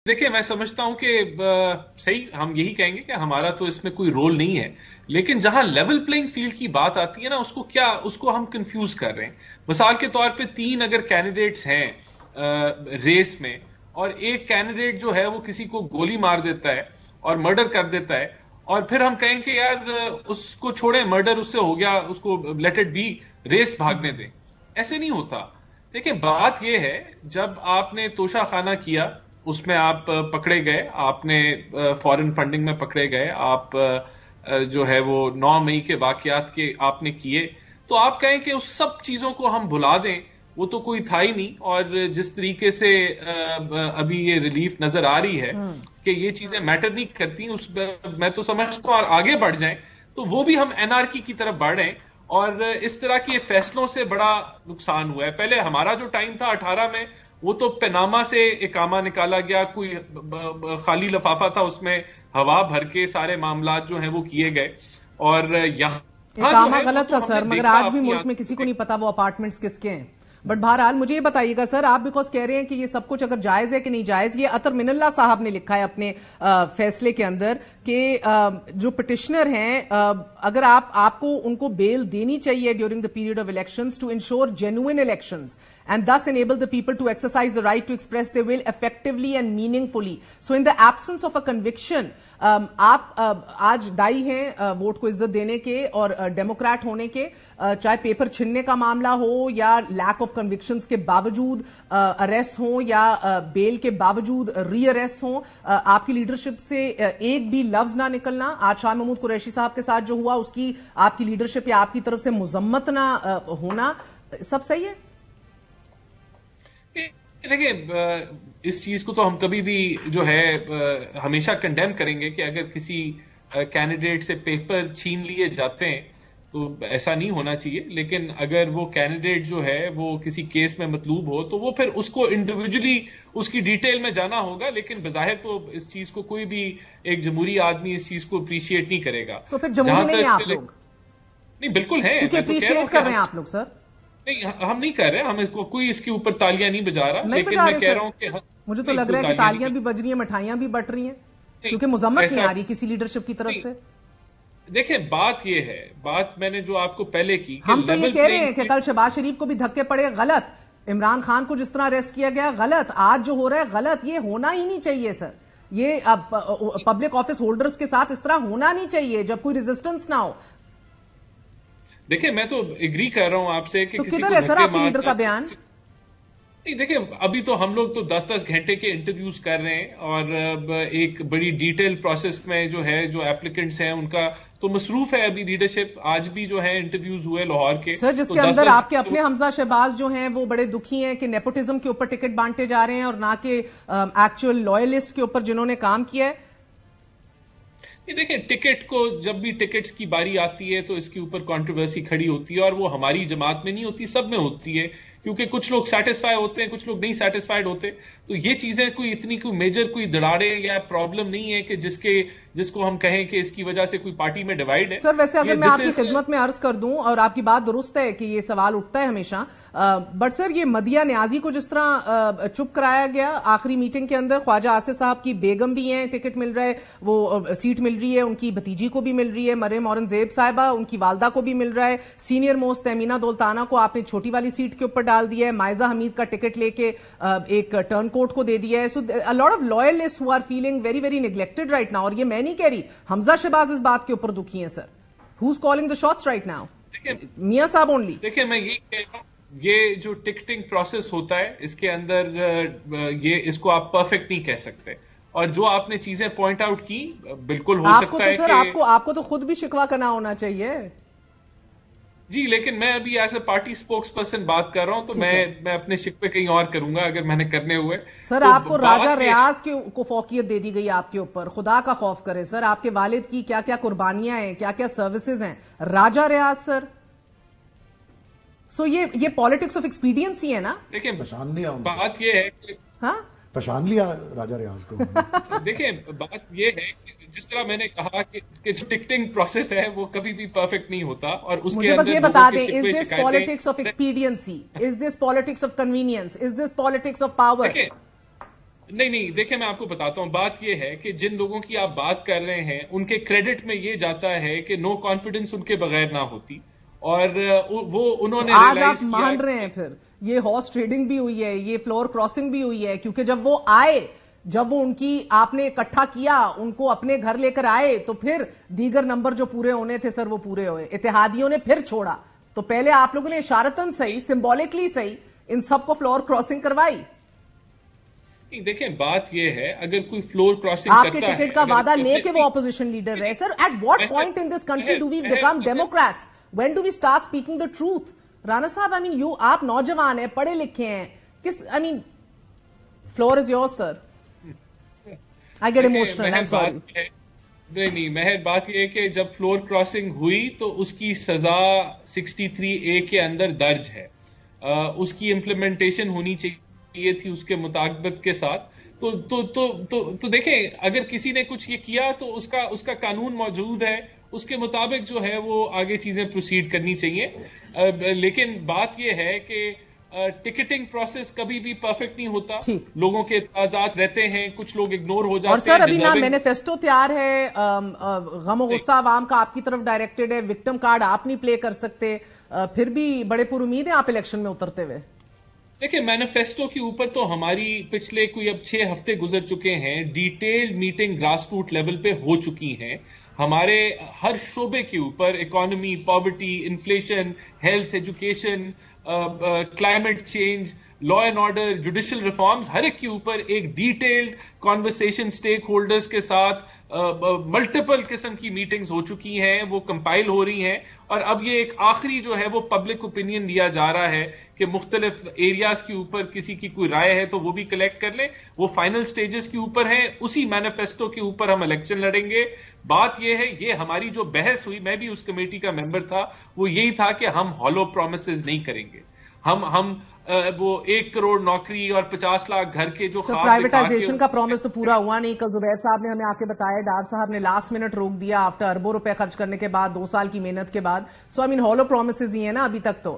देखिए, मैं समझता हूं कि सही हम यही कहेंगे कि हमारा तो इसमें कोई रोल नहीं है, लेकिन जहां लेवल प्लेइंग फील्ड की बात आती है ना, उसको हम कंफ्यूज कर रहे हैं। मिसाल के तौर पे 3 अगर कैंडिडेट्स हैं रेस में, और एक कैंडिडेट जो है वो किसी को गोली मार देता है और मर्डर कर देता है, और फिर हम कहें कि यार उसको छोड़े, मर्डर उससे हो गया, उसको लेट इट बी, रेस भागने दें। ऐसे नहीं होता। देखिए, बात यह है, जब आपने तोशाखाना किया, उसमें आप पकड़े गए, आपने फॉरेन फंडिंग में पकड़े गए, आप जो है वो 9 मई के वाकयात के आपने किए, तो आप कहें कि उस सब चीजों को हम भुला दें, वो तो कोई था ही नहीं। और जिस तरीके से अभी ये रिलीफ नजर आ रही है कि ये चीजें मैटर नहीं करती, मैं तो समझता हूं और आगे बढ़ जाएं तो वो भी हम एनआरकी की तरफ बढ़ रहे हैं। और इस तरह के फैसलों से बड़ा नुकसान हुआ है। पहले हमारा जो टाइम था 18 में, वो तो पनामा से इकामा निकाला गया, कोई खाली लिफाफा था, उसमें हवा भर के सारे मामलात जो हैं वो किए गए। और यहाँ इकामा गलत था सर, मगर आज भी मुल्क में किसी को नहीं पता वो अपार्टमेंट्स किसके हैं। बट बहरहाल मुझे ये बताइएगा सर, आप बिकॉज कह रहे हैं कि ये सब कुछ अगर जायज है कि नहीं जायज, ये अतर मिनल्ला साहब ने लिखा है अपने फैसले के अंदर कि जो पिटिशनर हैं, अगर आपको उनको बेल देनी चाहिए during the period of elections to ensure genuine elections and thus enable the people to exercise the right to express their will effectively and meaningfully. So in the absence of a conviction, आप आज दाई हैं vote को इज्जत देने के और Democrat होने के, चाहे पेपर छीनने का मामला हो या लैक ऑफ कन्विक्शंस के बावजूद अरेस्ट हो या बेल के बावजूद री अरेस्ट हो, आपकी लीडरशिप से एक भी लफ्ज ना निकलना, आज शाह महमूद कुरैशी साहब के साथ जो हुआ उसकी आपकी लीडरशिप या आपकी तरफ से मुजम्मत ना होना, सब सही है? देखिए, इस चीज को तो हम कभी भी जो है हमेशा कंडेम करेंगे कि अगर किसी कैंडिडेट से पेपर छीन लिए जाते हैं तो ऐसा नहीं होना चाहिए। लेकिन अगर वो कैंडिडेट जो है वो किसी केस में मतलूब हो तो वो फिर उसको इंडिविजुअली उसकी डिटेल में जाना होगा। लेकिन बजाहिर तो इस चीज को कोई भी एक जमहूरी आदमी इस चीज को अप्रिशिएट नहीं करेगा। तो फिर जमहूरी नहीं है आप लोग? नहीं, बिल्कुल है, क्योंकि अप्रिशिएट कर रहे हैं आप लोग सर। नहीं, हम नहीं कर रहे, हम इसको कोई इसके ऊपर तालियां नहीं बजा रहा, लेकिन मैं कह रहा हूं कि मुझे तो लग रहा है कि तालियां भी बज रही हैं, मिठाइयां भी बट रही हैं, क्योंकि मुजम्मत नहीं आ रही किसी लीडरशिप की तरफ से। देखिए, बात ये है, बात मैंने जो आपको पहले की, हम तो ये कह रहे हैं कि कल शहबाज शरीफ को भी धक्के पड़े, गलत। इमरान खान को जिस तरह अरेस्ट किया गया, गलत। आज जो हो रहा है गलत, ये होना ही नहीं चाहिए सर। ये पब्लिक ऑफिस होल्डर्स के साथ इस तरह होना नहीं चाहिए जब कोई रेजिस्टेंस ना हो। देखिए, मैं तो एग्री कर रहा हूं आपसे कि तो किधर है सर आपके लीडर का बयान? नहीं, देखिए, अभी तो हम लोग तो 10-10 घंटे के इंटरव्यूज कर रहे हैं और एक बड़ी डिटेल प्रोसेस में जो है, जो एप्लीकेंट्स हैं उनका तो मसरूफ है अभी लीडरशिप। आज भी जो है इंटरव्यूज हुए लाहौर के सर, जिसके अंदर आपके अपने हमजा शहबाज जो हैं वो बड़े दुखी हैं कि नेपोटिज्म के ऊपर टिकट बांटे जा रहे हैं और ना कि एक्चुअल लॉयलिस्ट के ऊपर जिन्होंने काम किया है। देखिए, टिकट को जब भी टिकट्स की बारी आती है तो इसके ऊपर कंट्रोवर्सी खड़ी होती है, और वो हमारी जमात में नहीं होती, सब में होती है, क्योंकि कुछ लोग सेटिस्फाई होते हैं, कुछ लोग नहीं सेटिस्फाइड होते। तो ये चीजें कोई इतनी कोई मेजर कोई दरारे या प्रॉब्लम नहीं है कि जिसको हम कहें कि इसकी वजह से कोई पार्टी में डिवाइड है। सर, वैसे अगर मैं आपकी खिदमत में अर्ज कर दूं, और आपकी बात दुरुस्त है कि ये सवाल उठता है हमेशा, बट सर ये मदिया न्याजी को जिस तरह चुप कराया गया आखिरी मीटिंग के अंदर, ख्वाजा आसिफ साहब की बेगम भी हैं, टिकट मिल रहा है, वो सीट मिल रही है, उनकी भतीजी को भी मिल रही है, मरियम औरंगजेब साहिबा उनकी वालदा को भी मिल रहा है, सीनियर मोस्ट तमीना दौलताना को आपने छोटी वाली सीट के ऊपर डाल दिया है, मायजा हमीद का टिकट लेके एक टर्न कोट को दे दिया है। So a lot of loyalists who are feeling very very neglected right now. और ये मैं नहीं कह रही, हमजा शहबाज इस बात के ऊपर दुखी हैं sir. Who is calling the shots right now? मियां साहब ओनली। देखिए, मैं ये कह रहा हूं, ये जो टिकटिंग प्रोसेस होता है इसके अंदर ये इसको आप परफेक्ट नहीं कह सकते, और जो आपने चीजें पॉइंट आउट की बिल्कुल हो सकता है सर आपको तो खुद भी शिकवा करना होना चाहिए जी। लेकिन मैं अभी as a party spokesperson बात कर रहा हूं, तो मैं अपने शिकवे कहीं और करूंगा अगर मैंने करने हुए। सर, तो आपको राजा रियाज को फौकियत दे दी गई आपके ऊपर, खुदा का खौफ करे सर। आपके वालिद की क्या क्या कुर्बानियां हैं, क्या क्या सर्विसेज हैं, राजा रियाज सर। सो ये पॉलिटिक्स ऑफ एक्सपीडियंसी है ना? देखिए, बात ये है कि पहचान लिया राजा रियाज को। देखिए, बात ये है कि जिस तरह मैंने कहा कि जो टिकटिंग प्रोसेस है वो कभी भी परफेक्ट नहीं होता, और उसके मुझे बस ये बता दें, is this politics of expediency, is this politics of convenience, is this politics of power? نہیں دیکھیں میں آپ کو بتاتا ہوں، بات یہ ہے کہ جن لوگوں کی آپ بات کر رہے ہیں ان کے کریڈٹ میں یہ جاتا ہے کہ نو کانفیڈنس ان کے بغیر نہ ہوتی، اور وہ انہوں نے آج آپ مان رہے ہیں پھر یہ ہارس ٹریڈنگ بھی ہوئی ہے، یہ فلور کراسنگ بھی ہوئی ہے، کیونکہ جب وہ آئے، جب وہ ان کی آپ نے اکٹھا کیا، ان کو اپنے گھر لے کر آئے، تو پھر دیگر نمبر جو پورے ہونے تھے سر وہ پورے ہوئے، اتحادیوں نے پھر چھوڑا، تو پہلے آپ لوگوں نے اشارتاً صحیح، سمبولکلی صحیح ان سب کو فلور کراسنگ کروائی۔ دیکھیں بات یہ ہے، اگر کوئی فلور کراسنگ آپ کے ٹکٹ کا وعدہ لے کے وہ اپوزیشن لیڈر رہے sir, at what point in this country do we become democrats? When do we start speaking the truth? Rana صاحب آئی مین آپ نوجوان ہیں، پڑھے لکھے ہیں، I mean floor is yours sir. I get emotional, I am sorry. نہیں مہر، بات یہ ہے کہ جب فلور کراسنگ ہوئی تو اس کی سزا 63A کے اندر درج ہے، اس کی امپلیمنٹیشن ہونی چاہیے تھی اس کے مطابقت کے ساتھ۔ تو دیکھیں اگر کسی نے کچھ یہ کیا تو اس کا قانون موجود ہے، اس کے مطابق جو ہے وہ آگے چیزیں پروسیڈ کرنی چاہیے، لیکن بات یہ ہے کہ ٹکٹنگ پروسیس کبھی بھی پرفیکٹ نہیں ہوتا، لوگوں کے اعتراضات رہتے ہیں، کچھ لوگ اگنور ہو جاتے ہیں۔ اور سر ابھی نہ مینیفیسٹو تیار ہے، غم و غصہ عوام کا آپ کی طرف ڈائریکٹڈ ہے، وکٹم کارڈ آپ نہیں پلے کر سکتے، پھر بھی بڑے پر امید ہیں آپ الیکشن میں اترتے ہوئے؟ دیکھیں مینیفیسٹو کے اوپر تو ہماری پچھلے کوئی اب 6 ہفتے گزر چکے ہیں، detail meeting grass root level پہ ہو چکی ہیں، ہمارے ہر شعبے کے اوپر، economy, poverty, inflation, health, education, climate change, law and order, judicial reforms, ہر ایک کے اوپر ایک ڈیٹیلڈ کانورسیشن سٹیک ہولڈرز کے ساتھ ملٹیپل قسم کی میٹنگز ہو چکی ہیں، وہ کمپائل ہو رہی ہیں، اور اب یہ ایک آخری جو ہے وہ پبلک اوپینین لیا جا رہا ہے کہ مختلف ایریاز کے اوپر کسی کی کوئی رائے ہے تو وہ بھی کلیکٹ کر لیں، وہ فائنل سٹیجز کے اوپر ہیں، اسی مینیفیسٹو کے اوپر ہم الیکشن لڑیں گے۔ بات یہ ہے، یہ ہماری جو بحث ہوئی، میں بھی اس کمیٹی کا ممبر تھا، وہ یہی تھا کہ ہم ہالو پرومسز نہیں کریں گے، ہم وہ 1 کروڑ نوکری اور 50 لاکھ گھر کے جو خواب پرائیویٹائزیشن کا پرومس تو پورا ہوا نہیں۔ کل زبیر صاحب نے ہمیں آ کے بتایا، ڈار صاحب نے لاسٹ منٹ روک دیا آفٹر اربوں روپے خرچ کرنے کے بعد، 2 سال کی محنت کے بعد۔ سو آئی مین ہالو پرومسز ہی ہیں نا ابھی تک تو۔